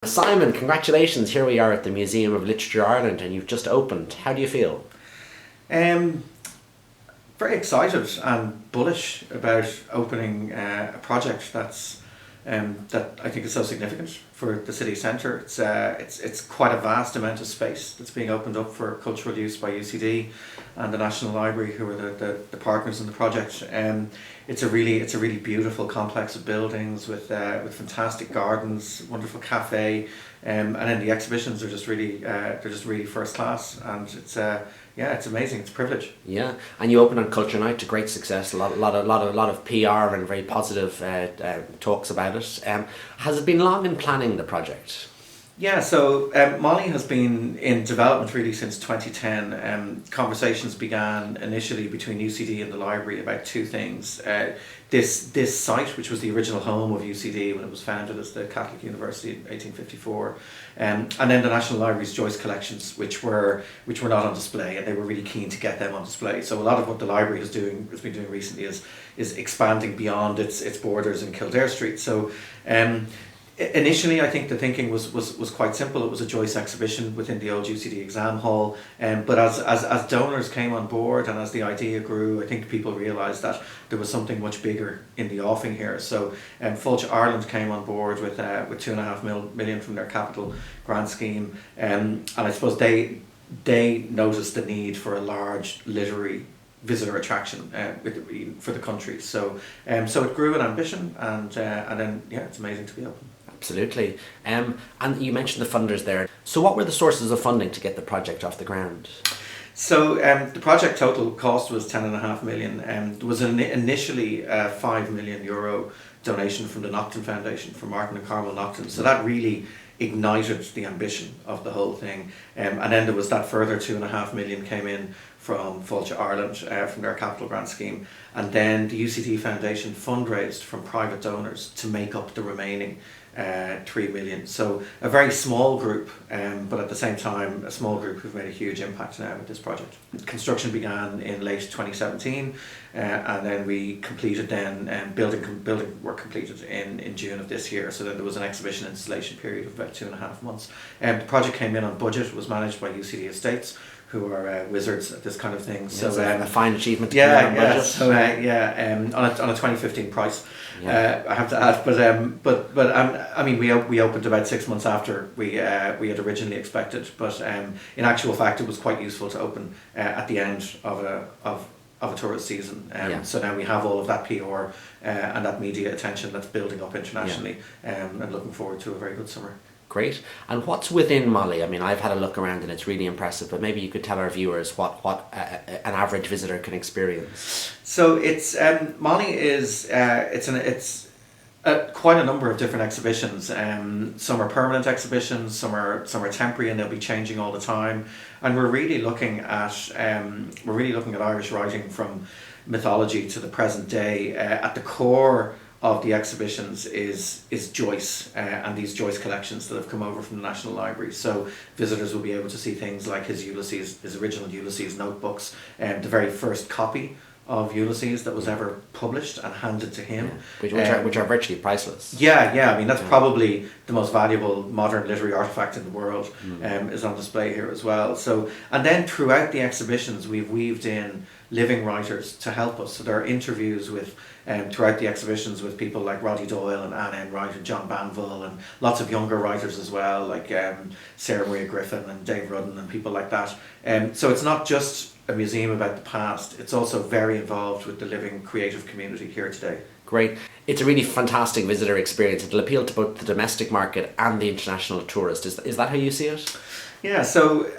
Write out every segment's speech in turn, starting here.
Simon, congratulations. Here we are at the Museum of Literature Ireland and you've just opened. How do you feel? Um, Very excited and bullish about opening a project that I think is so significant for the city centre. It's quite a vast amount of space that's being opened up for cultural use by UCD and the National Library, who are the partners in the project. It's a really beautiful complex of buildings with fantastic gardens, wonderful cafe, and then the exhibitions are just really first class, and it's amazing. It's a privilege. Yeah, and you opened on Culture Night to great success. A lot of PR and very positive talks about it. Has it been long in planning the project? Yeah, so MoLI has been in development really since 2010. Conversations began initially between UCD and the library about two things. This site, which was the original home of UCD when it was founded as the Catholic University in 1854, and then the National Library's Joyce collections, which were not on display, and they were really keen to get them on display. So a lot of what the library has been doing recently is expanding beyond its borders in Kildare Street. So. Initially, I think the thinking was quite simple. It was a Joyce exhibition within the old UCD exam hall, but as donors came on board and as the idea grew, I think people realised that there was something much bigger in the offing here. So Fulch Ireland came on board with $2.5 million from their capital grant scheme, and I suppose they noticed the need for a large literary visitor attraction for the country. So it grew in ambition, and then it's amazing to be open. Absolutely. And you mentioned the funders there. So what were the sources of funding to get the project off the ground? So the project total cost was 10.5 million. There was initially a €5 million donation from the Naughton Foundation, from Martin and Carmel Naughton. So that really ignited the ambition of the whole thing. And then there was that further 2.5 million came in from Fulch Ireland, from their capital grant scheme. And then the UCD Foundation fundraised from private donors to make up the remaining 3 million. So a very small group, but at the same time a small group who've made a huge impact now with this project. Construction began in late 2017, and then we completed building work completed in June of this year. So then there was an exhibition installation period of about 2.5 months. The project came in on budget, was managed by UCD Estates, who are wizards at this kind of thing. So a fine achievement to on a 2015 price. I have to add, but we opened about 6 months after we had originally expected. But in actual fact, it was quite useful to open at the end of a tourist season. So now we have all of that PR and that media attention that's building up internationally, and looking forward to a very good summer. Great. And what's within MoLI? I mean, I've had a look around and it's really impressive, but maybe you could tell our viewers what an average visitor can experience. So it's MoLI is it's quite a number of different exhibitions. Some are permanent exhibitions, some are temporary, and they'll be changing all the time. And we're really looking at Irish writing from mythology to the present day. At the core of the exhibitions is Joyce and these Joyce collections that have come over from the National Library. So visitors will be able to see things like his original Ulysses notebooks, the very first copy of Ulysses that was ever published and handed to him, which are virtually priceless. I mean, that's probably the most valuable modern literary artifact in the world, is on display here as well. So, and then throughout the exhibitions we've weaved in living writers to help us. So there are interviews with throughout the exhibitions with people like Roddy Doyle and Anne Enright and John Banville, and lots of younger writers as well, like Sarah Maria Griffin and Dave Rudden and people like that. So it's not just a museum about the past, it's also very involved with the living creative community here today. Great. It's a really fantastic visitor experience. It'll appeal to both the domestic market and the international tourist. Is that how you see it? Yeah, so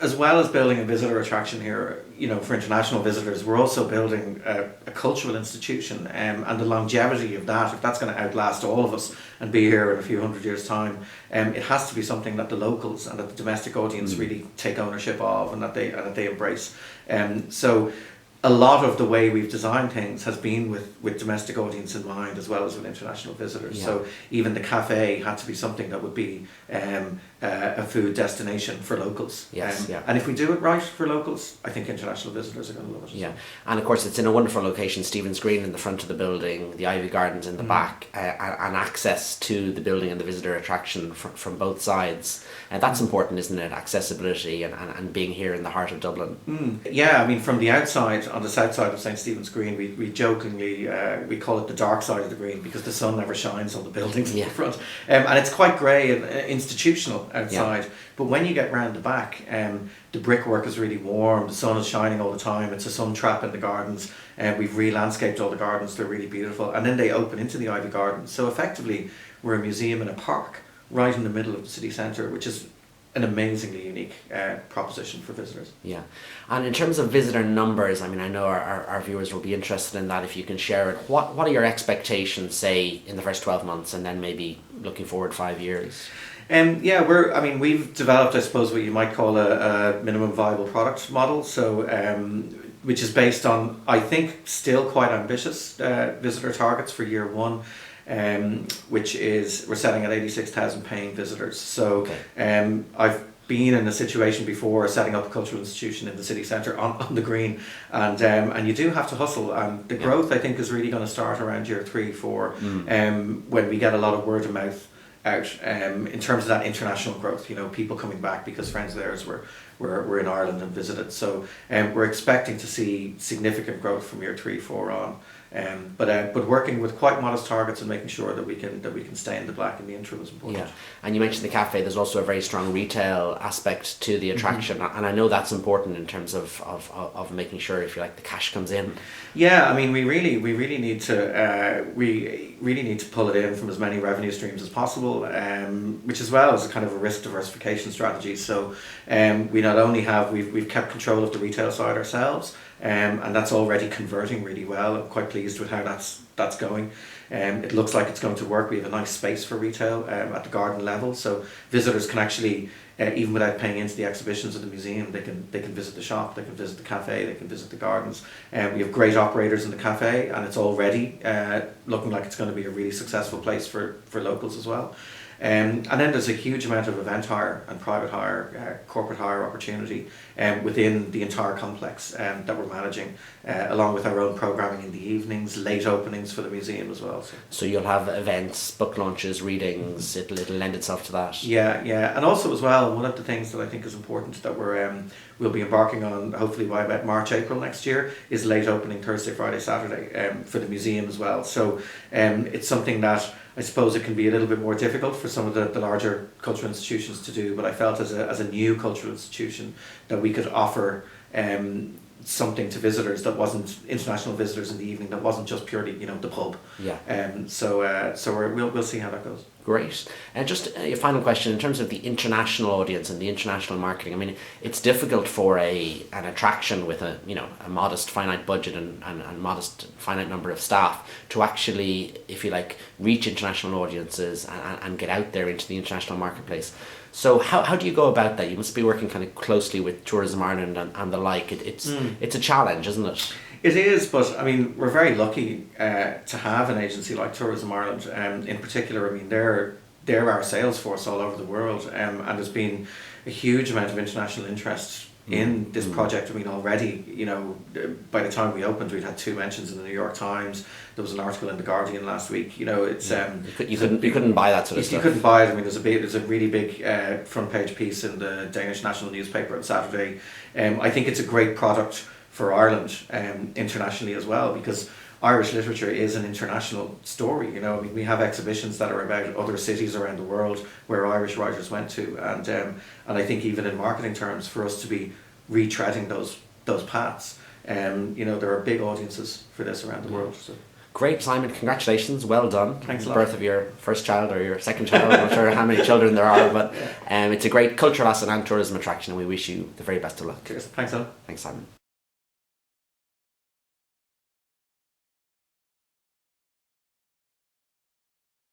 as well as building a visitor attraction here, for international visitors, we're also building a cultural institution, and the longevity of that, if that's going to outlast all of us and be here in a few hundred years' time, it has to be something that the locals and that the domestic audience really take ownership of, and that they embrace. So a lot of the way we've designed things has been with domestic audience in mind as well as with international visitors. Yeah. So even the cafe had to be something that would be a food destination for locals. Yes, yeah. And if we do it right for locals, I think international visitors are going to love it. Yeah, and of course it's in a wonderful location, Stephen's Green in the front of the building, the Ivy Gardens in the back, and access to the building and the visitor attraction from both sides. And that's important, isn't it? Accessibility and being here in the heart of Dublin. Yeah, I mean, from the outside, on the south side of St. Stephen's Green, we jokingly, we call it the dark side of the green because the sun never shines on the buildings in the front. And it's quite grey and institutional outside. Yeah. But when you get round the back, the brickwork is really warm, the sun is shining all the time, it's a sun trap in the gardens, and we've re-landscaped all the gardens, they're really beautiful. And then they open into the Ivy Gardens. So effectively, we're a museum in a park right in the middle of the city centre, which is an amazingly unique proposition for visitors. Yeah, and in terms of visitor numbers, I mean, I know our viewers will be interested in that if you can share it. What are your expectations, say, in the first 12 months and then maybe looking forward 5 years? We've developed, I suppose, what you might call a minimum viable product model. So, which is based on, I think, still quite ambitious visitor targets for year one. Which is, we're setting at 86,000 paying visitors. So I've been in a situation before setting up a cultural institution in the city centre on the green, and you do have to hustle, and the growth I think is really going to start around year 3, 4 when we get a lot of word of mouth out in terms of that international growth, you know, people coming back because friends of theirs were in Ireland and visited. So we're expecting to see significant growth from year 3, 4 on. But working with quite modest targets and making sure that we can stay in the black in the interim is important. Yeah, and you mentioned the cafe. There's also a very strong retail aspect to the attraction, and I know that's important in terms of making sure, if you like, the cash comes in. Yeah, I mean, we really need to pull it in from as many revenue streams as possible, which as well is a kind of a risk diversification strategy. So we not only have we've kept control of the retail side ourselves. And that's already converting really well. I'm quite pleased with how that's going. It looks like it's going to work. We have a nice space for retail at the garden level, so visitors can actually, even without paying into the exhibitions of the museum, they can visit the shop, they can visit the cafe, they can visit the gardens. We have great operators in the cafe, and it's already looking like it's going to be a really successful place for locals as well. And then there's a huge amount of event hire and private hire, corporate hire opportunity within the entire complex that we're managing, along with our own programming in the evenings, late openings for the museum as well. So you'll have events, book launches, readings. It'll lend itself to that. Yeah, and also as well, one of the things that I think is important that we'll be embarking on hopefully by about March, April next year is late opening Thursday, Friday, Saturday for the museum as well. So it's something that I suppose it can be a little bit more difficult for some of the larger cultural institutions to do, but I felt as a new cultural institution that we could offer something to visitors that wasn't international visitors in the evening, that wasn't just purely, you know, the pub. Yeah. So we'll see how that goes. Great. And just a final question in terms of the international audience and the international marketing. I mean, it's difficult for an attraction with a modest finite budget and modest finite number of staff to actually, if you like, reach international audiences and get out there into the international marketplace. So how do you go about that? You must be working kind of closely with Tourism Ireland and the like. It's a challenge, isn't it? It is, but I mean, we're very lucky to have an agency like Tourism Ireland. In particular, I mean, they're our sales force all over the world, and there's been a huge amount of international interest in this project. I mean, already, you know, by the time we opened, we'd had 2 mentions in the New York Times. There was an article in the Guardian last week. You know, it's you couldn't buy that sort of stuff. You couldn't buy it. I mean, there's a really big front page piece in the Danish national newspaper on Saturday. I think it's a great product for Ireland internationally as well, because Irish literature is an international story. You know, I mean, we have exhibitions that are about other cities around the world where Irish writers went to, and I think even in marketing terms, for us to be retreading those paths, you know, there are big audiences for this around the world. So. Great, Simon. Congratulations. Well done. Thanks a lot. lot. Birth of your first child or your second child. I'm not sure how many children there are, but it's a great cultural asset and tourism attraction, and we wish you the very best of luck. Cheers. Thanks, Alan. Thanks, Simon.